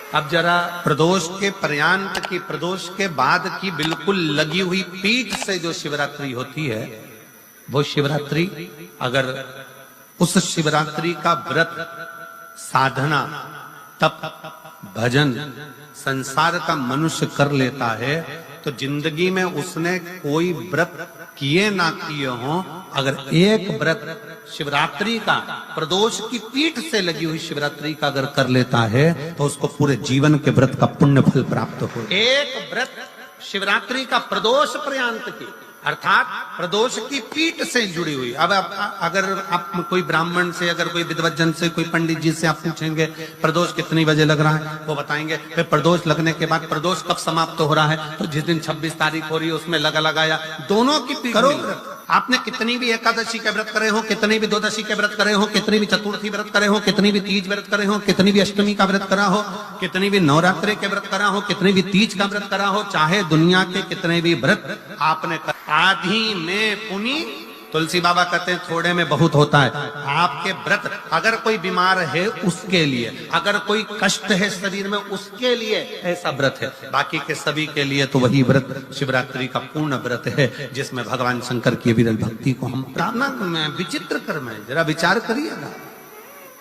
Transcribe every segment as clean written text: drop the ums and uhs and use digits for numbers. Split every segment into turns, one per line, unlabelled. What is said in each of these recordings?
अब जरा प्रदोष के पर्यांत की, प्रदोष के बाद की बिल्कुल लगी हुई पीठ से जो शिवरात्रि होती है, वो शिवरात्रि अगर उस शिवरात्रि का व्रत, साधना, तप, भजन, संसार का मनुष्य कर लेता है तो जिंदगी में उसने कोई व्रत किए ना किए हो, अगर एक व्रत शिवरात्रि का, प्रदोष की पीठ से लगी हुई शिवरात्रि का अगर कर लेता है तो उसको पूरे जीवन के व्रत का पुण्य फल प्राप्त हो। एक व्रत शिवरात्रि का प्रदोष पर्यंत की, अर्थात प्रदोष की पीठ से जुड़ी हुई। अब अगर आप कोई ब्राह्मण से, अगर कोई विद्वज्जन से, कोई पंडित जी से आप पूछेंगे प्रदोष कितनी बजे लग रहा है, वो बताएंगे। फिर प्रदोष लगने के बाद प्रदोष कब समाप्त हो रहा है, तो जिस दिन 26 तारीख हो रही है उसमें लगाया। दोनों की पीठ करो। आपने कितनी भी एकादशी के व्रत करे हो, कितनी भी द्वादशी के व्रत करे हो, कितनी भी चतुर्थी व्रत करे हो, कितनी भी तीज व्रत करे हो, कितनी भी अष्टमी का व्रत करा हो, कितनी भी नवरात्रि के व्रत करा हो, कितनी भी तीज का व्रत करा हो, चाहे दुनिया के कितने भी व्रत आपने आधी में पुनी, तुलसी बाबा कहते हैं थोड़े में बहुत होता है। आपके व्रत, अगर कोई बीमार है उसके लिए, अगर कोई कष्ट है शरीर में उसके लिए ऐसा व्रत है, बाकी के सभी के लिए तो वही व्रत शिवरात्रि का पूर्ण व्रत है, जिसमें भगवान शंकर की विरल भक्ति को हम प्रार्थना में विचित्र कर्म है। जरा विचार करिएगा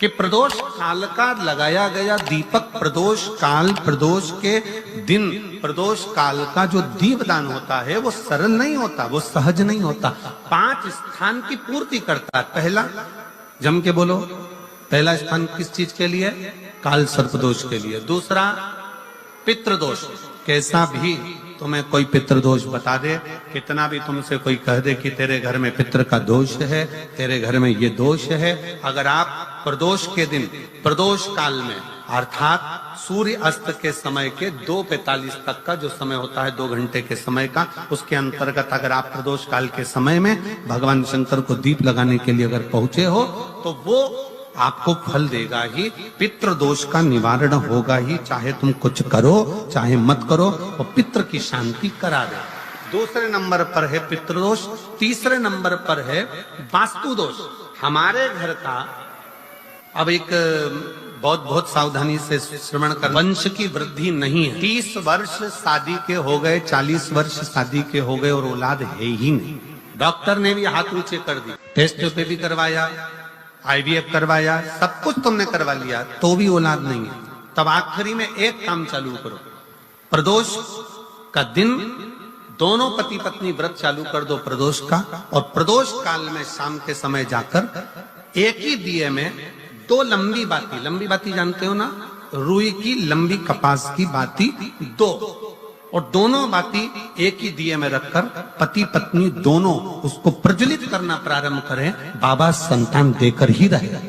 कि प्रदोष काल का लगाया गया दीपक, प्रदोष काल, प्रदोष के दिन, प्रदोष काल का जो दीपदान होता है वो सरल नहीं होता, वो सहज नहीं होता। 5 स्थान की पूर्ति करता है। पहला, जम के बोलो, पहला स्थान किस चीज के लिए? काल सर्पदोष के लिए। दूसरा, पितृदोष। कैसा भी तुम्हें कोई पितृदोष बता दे, कितना भी तुमसे कोई कह दे कि तेरे घर में पितृ का दोष है, तेरे घर में ये दोष है, अगर आप प्रदोष के दिन, प्रदोष काल में, अर्थात सूर्य अस्त के समय के 2:45 तक का जो समय होता है, 2 घंटे के समय का, उसके अंतर्गत अगर आप प्रदोष काल के समय में भगवान शंकर को दीप लगाने के लिए अगर पहुंचे हो तो वो आपको फल देगा ही, पितृदोष का निवारण होगा ही, चाहे तुम कुछ करो चाहे मत करो, वो पितृ की शांति करा दे। दूसरे नंबर पर है पितृदोष। तीसरे नंबर पर है वास्तु दोष। हमारे घर का, अब एक बहुत सावधानी से श्रवण कर, वंश की वृद्धि नहीं है। 30 वर्ष शादी के हो गए, 40 वर्ष शादी के हो गए और औलाद है ही नहीं। डॉक्टर ने भी हाथ ऊंचे कर दी, टेस्ट पे भी करवाया, IVF करवाया, सब कुछ तुमने करवा लिया, तो भी औलाद नहीं है। तब आखिरी में एक काम चालू करो, प्रदोष का दिन दोनों पति पत्नी व्रत चालू कर दो प्रदोष का, और प्रदोष काल में शाम के समय जाकर एक ही दिए में 2 लंबी बाती जानते हो ना, रुई की लंबी कपास की बाती 2, और दोनों बाती एक ही दिए में रखकर पति पत्नी दोनों उसको प्रज्वलित करना प्रारंभ करें, बाबा संतान देकर ही रहेगा,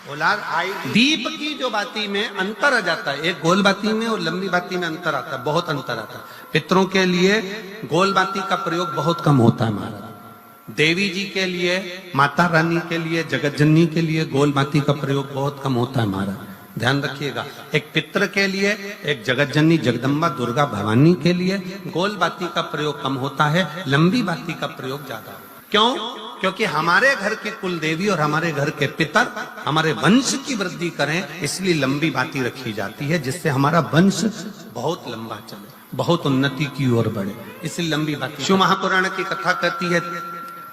औलाद आएगी। दीप की जो बाती में अंतर आ जाता है, एक गोल बाती में और लंबी बाती में अंतर आता है, बहुत अंतर आता है। पितरों के लिए गोल बाती का प्रयोग बहुत कम होता है महाराज। देवी जी के लिए, माता रानी के लिए, जगत जननी के लिए गोल बाती का प्रयोग बहुत कम होता है महाराज, ध्यान रखिएगा। एक पितृ के लिए, एक जगत जननी जगदम्बा दुर्गा भवानी के लिए गोल बाती का प्रयोग कम होता है, लंबी बाती का प्रयोग ज्यादा। क्यों? क्योंकि हमारे घर की कुल देवी और हमारे घर के पितर हमारे वंश की वृद्धि करें, इसलिए लंबी बाती रखी जाती है, जिससे हमारा वंश बहुत लंबा चले, बहुत उन्नति की ओर बढ़े, इसलिए लंबी बाती। शिव महापुराण की कथा कहती है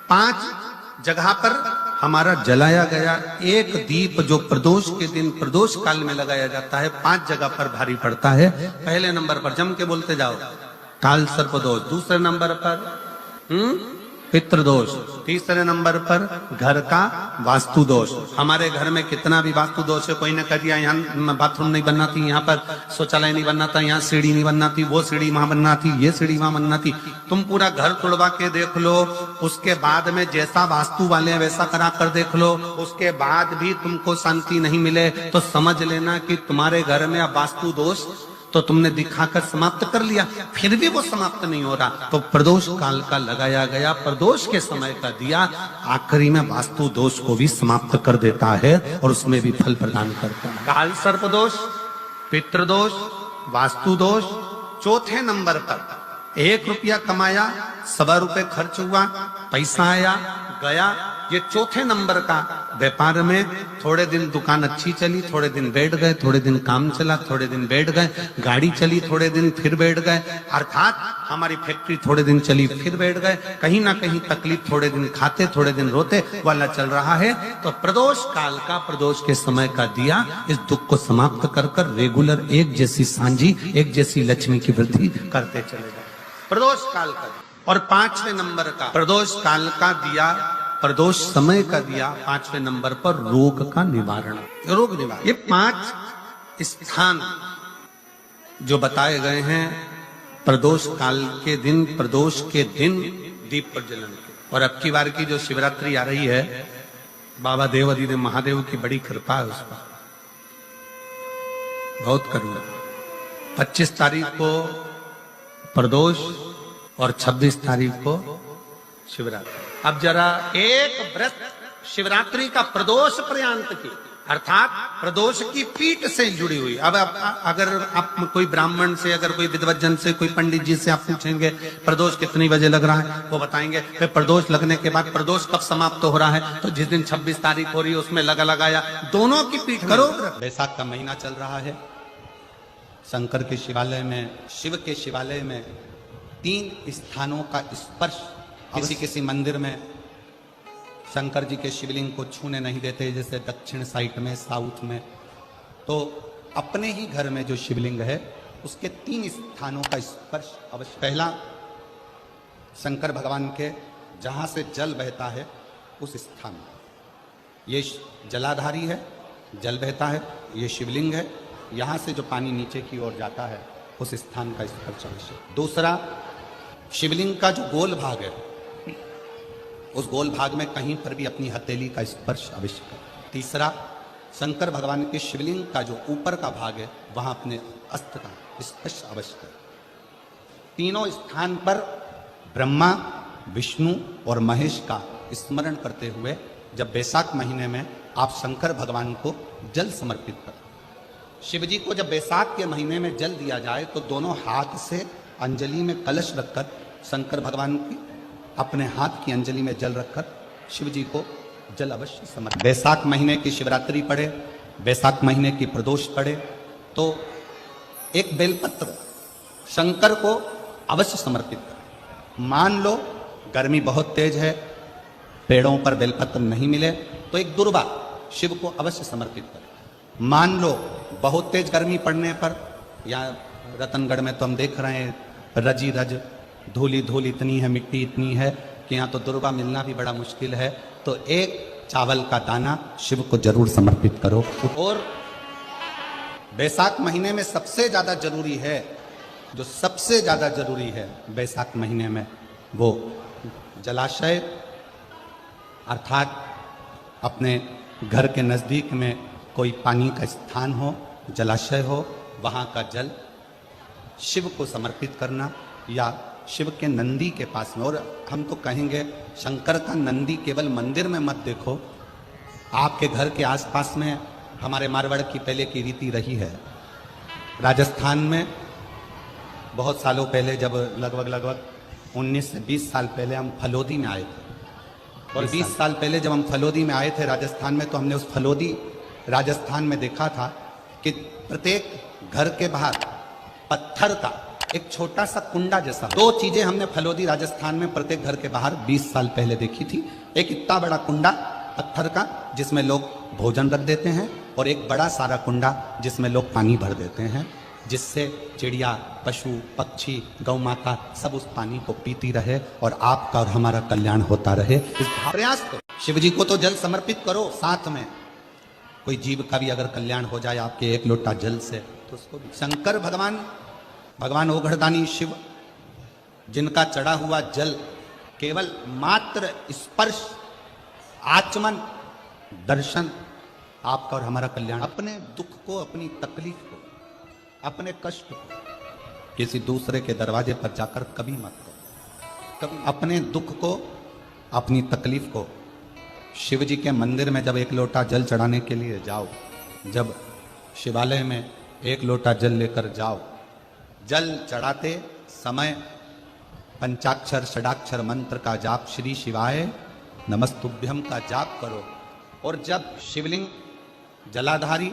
5 जगह पर हमारा जलाया गया एक दीप जो प्रदोष के दिन, प्रदोष काल में लगाया जाता है, 5 जगह पर भारी पड़ता है। पहले नंबर पर, जम के बोलते जाओ, काल सर्पदोष। दूसरे नंबर पर पितृदोष। तीसरे नंबर पर घर का वास्तु दोष। हमारे घर में कितना भी वास्तु दोष है, कोई ने कह दिया यहाँ बाथरूम नहीं बनना थी, यहाँ पर शौचालय नहीं बनना था, यहाँ सीढ़ी नहीं बनना थी, वो सीढ़ी वहां बनना थी, ये सीढ़ी वहां बनना थी। तुम पूरा घर तुड़वा के देख लो, उसके बाद में जैसा वास्तु वाले हैं वैसा करा कर देख लो, उसके बाद भी तुमको शांति नहीं मिले तो समझ लेना कि तुम्हारे घर में अब वास्तु दोष तो तुमने दिखाकर समाप्त कर लिया, फिर भी वो समाप्त नहीं हो रहा, तो प्रदोष काल का लगाया गया प्रदोष के समय का दिया आखिरी में वास्तु दोष को भी समाप्त कर देता है और उसमें भी फल प्रदान करता है। काल सर्पदोष, पितृदोष, वास्तु दोष। चौथे नंबर पर 1 रुपया कमाया, 1.25 रुपए खर्च हुआ, पैसा आया गया, ये चौथे नंबर का व्यापार में थोड़े दिन दुकान अच्छी चली, थोड़े दिन बैठ गए, थोड़े दिन काम चला, थोड़े दिन बैठ गए, गाड़ी चली, थोड़े दिन फिर बैठ गए, अर्थात हमारी फैक्ट्री थोड़े दिन चली फिर बैठ गए, कहीं ना कहीं तकलीफ, थोड़े दिन खाते थोड़े दिन रोते वाला चल रहा है। तो प्रदोष काल का, प्रदोष के समय का दिया इस दुख को समाप्त कर कर रेगुलर एक जैसी सांझी, एक जैसी लक्ष्मी की वृद्धि करते चले जाए। प्रदोष काल का। और 5वें नंबर का प्रदोष काल का दिया, प्रदोष समय का दिया 5वें नंबर पर रोग का निवारण, रोग निवारण। ये 5 स्थान जो बताए गए हैं प्रदोष काल के दिन, प्रदोष के दिन दीप प्रज्वलन के। और अब की बार की जो शिवरात्रि आ रही है, बाबा देवाधिदेव महादेव की बड़ी कृपा है उस पर, बहुत करुणा। 25 तारीख को प्रदोष और 26 तारीख को शिवरात्रि। अब जरा एक व्रत शिवरात्रि का प्रदोष पर्यंत की, अर्थात प्रदोष की पीठ से जुड़ी हुई। अब अगर आप कोई ब्राह्मण से, अगर कोई विद्वज्जन से, कोई पंडित जी से आप पूछेंगे प्रदोष कितनी बजे लग रहा है, वो बताएंगे। फिर प्रदोष लगने के बाद प्रदोष कब समाप्त हो रहा है, तो जिस दिन 26 तारीख हो रही है उसमें लगाया। दोनों की पीठ करो। बैसाख का महीना चल रहा है, शंकर के शिवालय में, शिव के शिवालय में 3 स्थानों का स्पर्श, किसी किसी मंदिर में शंकर जी के शिवलिंग को छूने नहीं देते, जैसे दक्षिण साइड में, साउथ में। तो अपने ही घर में जो शिवलिंग है उसके 3 स्थानों का स्पर्श अवश्य। पहला शंकर भगवान के जहां से जल बहता है उस स्थान, ये जलाधारी है, जल बहता है, ये शिवलिंग है, यहां से जो पानी नीचे की ओर जाता है उस स्थान का स्पर्श अवश्य। दूसरा, शिवलिंग का जो गोल भाग है उस गोल भाग में कहीं पर भी अपनी हथेली का स्पर्श अवश्य करें। तीसरा, शंकर भगवान के शिवलिंग का जो ऊपर का भाग है वहां अपने अस्त्र का स्पर्श अवश्य करें। तीनों स्थान पर ब्रह्मा, विष्णु और महेश का स्मरण करते हुए जब बैसाख महीने में आप शंकर भगवान को जल समर्पित करें। शिव जी को जब बैसाख के महीने में जल दिया जाए तो दोनों हाथ से अंजलि में कलश रखकर शंकर भगवान की, अपने हाथ की अंजलि में जल रखकर शिव जी को जल अवश्य समर्पित। बैसाख महीने की शिवरात्रि पड़े, बैसाख महीने की प्रदोष पड़े तो एक बेलपत्र शंकर को अवश्य समर्पित करें। मान लो गर्मी बहुत तेज है, पेड़ों पर बेलपत्र नहीं मिले तो एक दुर्वा शिव को अवश्य समर्पित करें। मान लो बहुत तेज गर्मी पड़ने पर, या रतनगढ़ में तो हम देख रहे हैं रजी रज, धूली धूल इतनी है, मिट्टी इतनी है कि यहाँ तो दुर्वा मिलना भी बड़ा मुश्किल है, तो एक चावल का दाना शिव को जरूर समर्पित करो। और बैसाख महीने में सबसे ज्यादा जरूरी है, जो सबसे ज्यादा जरूरी है बैसाख महीने में, वो जलाशय, अर्थात अपने घर के नजदीक में कोई पानी का स्थान हो, जलाशय हो, वहां का जल शिव को समर्पित करना, या शिव के नंदी के पास में। और हम तो कहेंगे शंकर का नंदी केवल मंदिर में मत देखो, आपके घर के आसपास में। हमारे मारवाड़ की पहले की रीति रही है, राजस्थान में बहुत सालों पहले, जब लगभग 19 से 20 साल पहले हम फलोदी में आए थे, और 20 साल पहले जब हम फलोदी में आए थे राजस्थान में, तो हमने उस फलोदी राजस्थान में देखा था कि प्रत्येक घर के बाहर पत्थर का एक छोटा सा कुंडा जैसा। 2 चीजें हमने फलोदी राजस्थान में प्रत्येक घर के बाहर 20 साल पहले देखी थी। एक इतना बड़ा कुंडा पत्थर का जिसमें लोग भोजन रख देते हैं, और एक बड़ा सारा कुंडा जिसमें लोग पानी भर देते हैं, जिससे चिड़िया, पशु, पक्षी, गौ माता सब उस पानी को पीती रहे और आपका और हमारा कल्याण होता रहे। इस प्रयास करो। शिव जी को तो जल समर्पित करो, साथ में कोई जीव का भी अगर कल्याण हो जाए आपके एक लोटा जल से, तो उसको भी। शंकर भगवान ओघड़दानी शिव, जिनका चढ़ा हुआ जल केवल मात्र स्पर्श, आचमन, दर्शन, आपका और हमारा कल्याण। अपने दुख को, अपनी तकलीफ को, अपने कष्ट को किसी दूसरे के दरवाजे पर जाकर कभी मत करो। कभी अपने दुख को, अपनी तकलीफ को शिव जी के मंदिर में जब एक लोटा जल चढ़ाने के लिए जाओ, जब शिवालय में एक लोटा जल लेकर जाओ, जल चढ़ाते समय पंचाक्षर षडाक्षर मंत्र का जाप, श्री शिवाय नमस्तुभ्यम का जाप करो। और जब शिवलिंग जलाधारी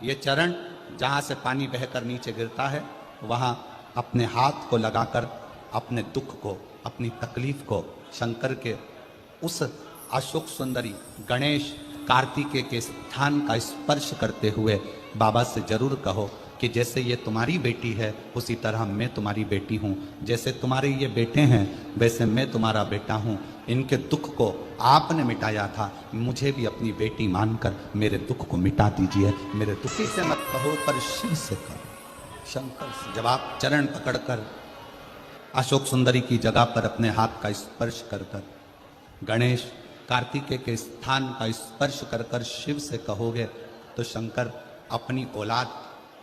ये चरण जहां से पानी बहकर नीचे गिरता है, वहां अपने हाथ को लगाकर अपने दुख को, अपनी तकलीफ को शंकर के उस अशोक सुंदरी गणेश कार्तिकेय के स्थान का स्पर्श करते हुए बाबा से जरूर कहो कि जैसे ये तुम्हारी बेटी है उसी तरह मैं तुम्हारी बेटी हूँ, जैसे तुम्हारे ये बेटे हैं वैसे मैं तुम्हारा बेटा हूँ। इनके दुख को आपने मिटाया था, मुझे भी अपनी बेटी मानकर मेरे दुख को मिटा दीजिए। मेरे दुखी से मत कहो पर शिव से कहो, शंकर से। जब आप चरण पकड़कर अशोक सुंदरी की जगह पर अपने हाथ का स्पर्श कर कर गणेश कार्तिकेय के स्थान का स्पर्श कर कर शिव से कहोगे तो शंकर अपनी औलाद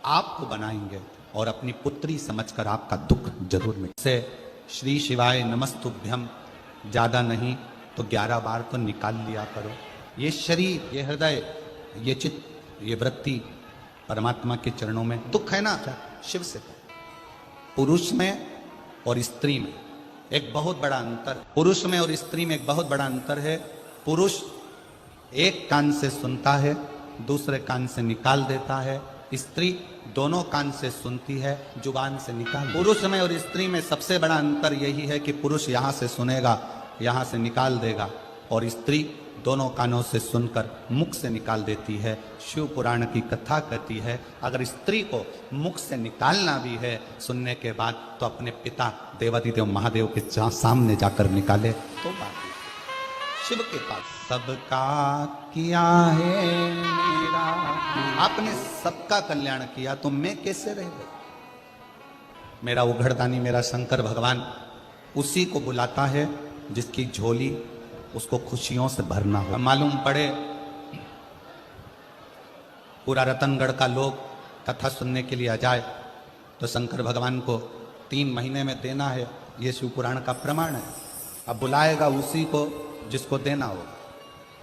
आपको बनाएंगे और अपनी पुत्री समझकर आपका दुख जरूर मिटे। से श्री शिवाय नमस्तुभ्यम ज्यादा नहीं तो 11 बार तो निकाल लिया करो। ये शरीर, ये हृदय, ये चित्त, ये वृत्ति परमात्मा के चरणों में। दुख है ना, शिव से। पुरुष में और स्त्री में एक बहुत बड़ा अंतर, पुरुष में और स्त्री में एक बहुत बड़ा अंतर है। पुरुष एक कान से सुनता है, दूसरे कान से निकाल देता है। स्त्री दोनों कान से सुनती है, जुबान से निकाल। पुरुष में और स्त्री में सबसे बड़ा अंतर यही है कि पुरुष यहां से सुनेगा, यहां से निकाल देगा, और स्त्री दोनों कानों से सुनकर मुख से निकाल देती है। शिव पुराण की कथा कहती है अगर स्त्री को मुख से निकालना भी है सुनने के बाद तो अपने पिता देवादिदेव महादेव के सामने जाकर निकाले तो बात शिव के पास। सबका किया है मेरा, आपने सबका कल्याण किया तो मैं कैसे रह गया। मेरा उघड़दानी मेरा शंकर भगवान उसी को बुलाता है जिसकी झोली उसको खुशियों से भरना हो। मालूम पड़े पूरा रतनगढ़ का लोग कथा सुनने के लिए आ जाए तो शंकर भगवान को 3 महीने में देना है, ये शिव पुराण का प्रमाण है। अब बुलाएगा उसी को जिसको देना हो,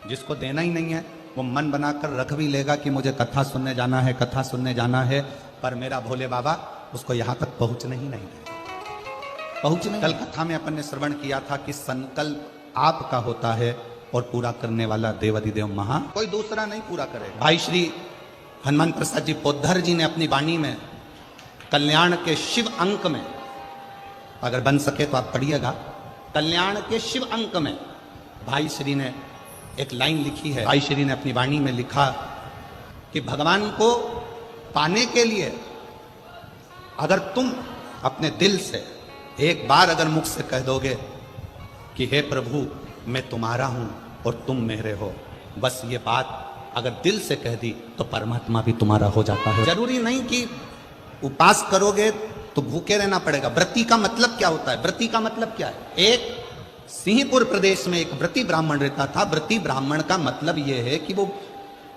जिसको देना ही नहीं है वो मन बनाकर रख भी लेगा कि मुझे कथा सुनने जाना है, कथा सुनने जाना है, पर मेरा भोले बाबा उसको यहां तक पहुंचने ही नहीं देगा। पहुंचने कल कथा में अपन ने श्रवण किया था कि संकल्प आपका होता है और पूरा करने वाला देवादिदेव महा कोई दूसरा नहीं पूरा करेगा। भाई श्री हनुमान प्रसाद जी पोद्धर जी ने अपनी वाणी में कल्याण के शिव अंक में, अगर बन सके तो आप पढ़िएगा, कल्याण के शिव अंक में भाई श्री ने एक लाइन लिखी है। भाई श्री ने अपनी वाणी में लिखा कि भगवान को पाने के लिए अगर तुम अपने दिल से एक बार अगर मुख से कह दोगे कि हे प्रभु मैं तुम्हारा हूं और तुम मेरे हो, बस ये बात अगर दिल से कह दी तो परमात्मा भी तुम्हारा हो जाता है। जरूरी नहीं कि उपास करोगे तो भूखे रहना पड़ेगा। व्रती का मतलब क्या होता है? व्रती का मतलब क्या है? एक सिंहपुर प्रदेश में एक व्रती ब्राह्मण रहता था। व्रती ब्राह्मण का मतलब यह है कि वो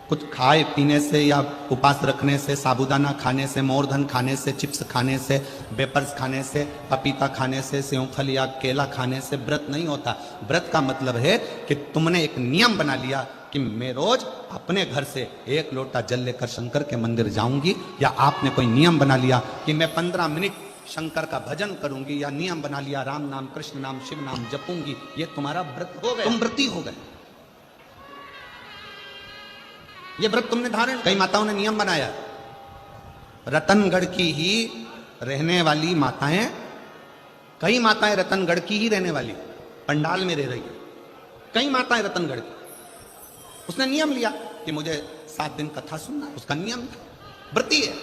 कुछ खाए पीने से या उपास रखने से, साबूदाना खाने से, मोरधन खाने से, चिप्स खाने से, वेपर्स खाने से, पपीता खाने से, सेवफल या केला खाने से व्रत नहीं होता। व्रत का मतलब है कि तुमने एक नियम बना लिया कि मैं रोज अपने घर से 1 लोटा जल लेकर शंकर के मंदिर जाऊंगी, या आपने कोई नियम बना लिया कि मैं 15 मिनट शंकर का भजन करूंगी, या नियम बना लिया राम नाम कृष्ण नाम शिव नाम जपूंगी, ये तुम्हारा व्रत हो गया, तुम व्रती हो गए। ये व्रत तुमने धारण। कई माताओं ने नियम बनाया, रतनगढ़ की ही रहने वाली माताएं, कई माताएं रतनगढ़ की ही रहने वाली पंडाल में रह रही है, कई माताएं रतनगढ़ की। उसने नियम लिया कि मुझे 7 दिन कथा सुनना, उसका नियम था, व्रती है।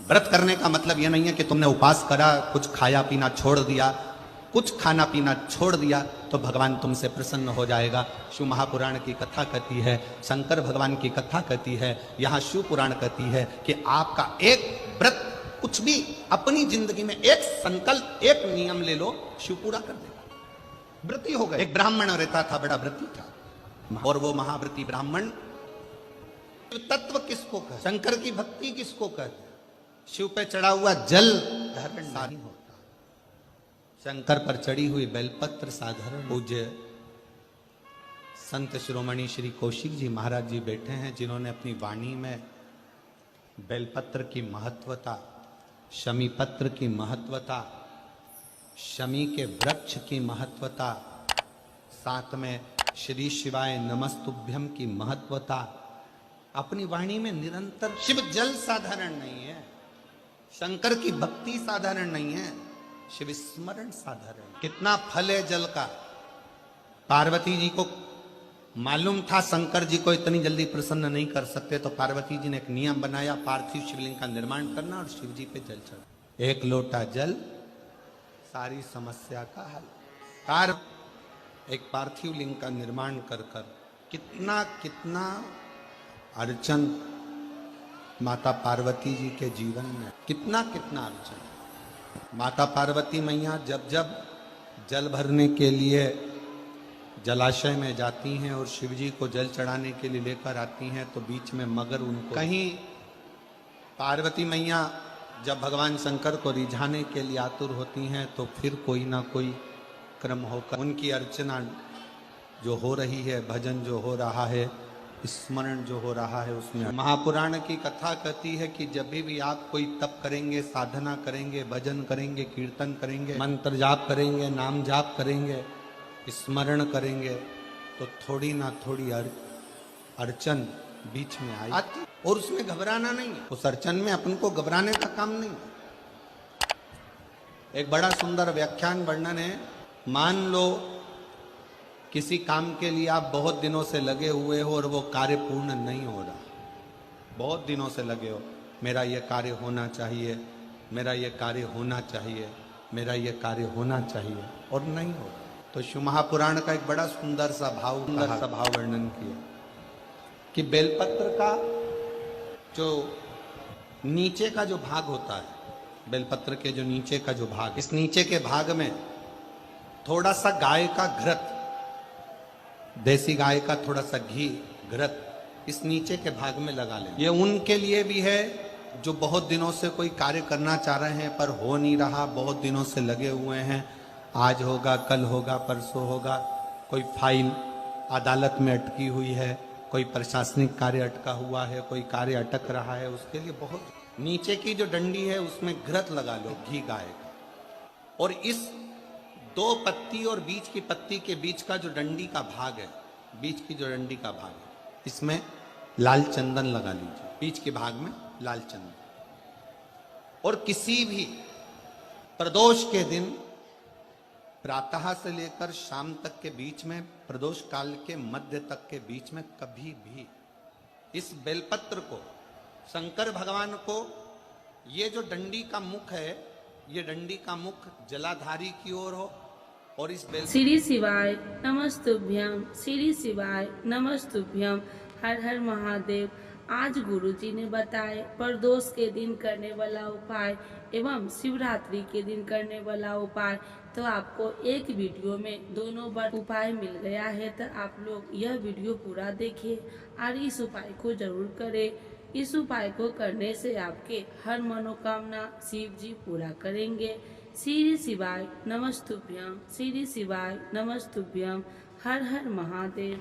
व्रत करने का मतलब यह नहीं है कि तुमने उपास करा, कुछ खाया पीना छोड़ दिया, कुछ खाना पीना छोड़ दिया तो भगवान तुमसे प्रसन्न हो जाएगा। शिव महापुराण की कथा कहती है, शंकर भगवान की कथा कहती है, यहाँ शिव पुराण कहती है कि आपका एक व्रत, कुछ भी अपनी जिंदगी में एक संकल्प, एक नियम ले लो, शिव पूरा कर देगा। व्रती हो गए। एक ब्राह्मण रहता था, बड़ा व्रती था, और वो महाव्रती ब्राह्मण तत्व किसको कह, शंकर की भक्ति किसको कहते, शिव पे चढ़ा हुआ जल धारण नहीं होता, शंकर पर चढ़ी हुई बेलपत्र साधारण। पूज्य संत शिरोमणि श्री कौशिक जी महाराज जी बैठे हैं, जिन्होंने अपनी वाणी में बेलपत्र की महत्वता, शमी पत्र की महत्वता, शमी के वृक्ष की महत्वता, साथ में श्री शिवाय नमस्तुभ्यम की महत्वता अपनी वाणी में निरंतर। शिव जल साधारण नहीं है, शंकर की भक्ति साधारण नहीं है, शिव स्मरण साधारण। कितना फल है जल का। पार्वती जी को मालूम था शंकर जी को इतनी जल्दी प्रसन्न नहीं कर सकते, तो पार्वती जी ने एक नियम बनाया, पार्थिव शिवलिंग का निर्माण करना और शिव जी पे जल चढ़ा। एक लोटा जल सारी समस्या का हल। एक पार्थिव लिंग का निर्माण कर कर कितना कितना अर्चन माता पार्वती जी के जीवन में, कितना कितना अर्चन। माता पार्वती मैया जब जब जल भरने के लिए जलाशय में जाती हैं और शिव जी को जल चढ़ाने के लिए लेकर आती हैं, तो बीच में मगर उनको कहीं पार्वती मैया जब भगवान शंकर को रिझाने के लिए आतुर होती हैं, तो फिर कोई ना कोई क्रम होकर उनकी अर्चना जो हो रही है, भजन जो हो रहा है, स्मरण जो हो रहा है, उसमें महापुराण की कथा कहती है कि जब भी आप कोई तप करेंगे, साधना करेंगे, भजन करेंगे, कीर्तन करेंगे, मंत्र जाप करेंगे, नाम जाप करेंगे, स्मरण करेंगे, तो थोड़ी ना थोड़ी अर्चन बीच में आती, और उसमें घबराना नहीं है। उस अर्चन में अपन को घबराने का काम नहीं। एक बड़ा सुंदर व्याख्यान वर्णन है। मान लो किसी काम के लिए आप बहुत दिनों से लगे हुए हो और वो कार्य पूर्ण नहीं हो रहा, बहुत दिनों से लगे हो, मेरा ये कार्य होना चाहिए, मेरा ये कार्य होना चाहिए, मेरा ये कार्य होना चाहिए, और नहीं हो रहा। तो शिव महापुराण का एक बड़ा सुंदर सा भाव वर्णन किया कि बेलपत्र का जो नीचे का जो भाग होता है, बेलपत्र के जो नीचे का जो भाग, इस नीचे के भाग में थोड़ा सा गाय का घृत, देसी गाय का थोड़ा सा घी, घृत इस नीचे के भाग में लगा लें। ये उनके लिए भी है जो बहुत दिनों से कोई कार्य करना चाह रहे हैं पर हो नहीं रहा, बहुत दिनों से लगे हुए हैं, आज होगा, कल होगा, परसों होगा, कोई फाइल अदालत में अटकी हुई है, कोई प्रशासनिक कार्य अटका हुआ है, कोई कार्य अटक रहा है, उसके लिए बहुत नीचे की जो डंडी है उसमें घृत लगा लो, घी गाय का, और इस दो पत्ती और बीच की पत्ती के बीच का जो डंडी का भाग है, बीच की जो डंडी का भाग है, इसमें लाल चंदन लगा लीजिए, बीच के भाग में लाल चंदन। और किसी भी प्रदोष के दिन प्रातः से लेकर शाम तक के बीच में, प्रदोष काल के मध्य तक के बीच में कभी भी इस बेलपत्र को, शंकर भगवान को, ये जो डंडी का मुख है, ये डंडी का मुख जलाधारी की ओर हो, और इस बेल
श्री शिवाय नमस्तुभ्यम, श्री शिवाय नमस्तुभ्यम, हर हर महादेव। आज गुरुजी ने बताए प्रदोष के दिन करने वाला उपाय एवं शिवरात्रि के दिन करने वाला उपाय। तो आपको एक वीडियो में दोनों बार उपाय मिल गया है, तो आप लोग यह वीडियो पूरा देखिए और इस उपाय को जरूर करें। इस उपाय को करने से आपके हर मनोकामना शिव जी पूरा करेंगे। श्री शिवाय नमस्तुभ्यम, श्री शिवाय नमस्तुभ्यम, हर हर महादेव।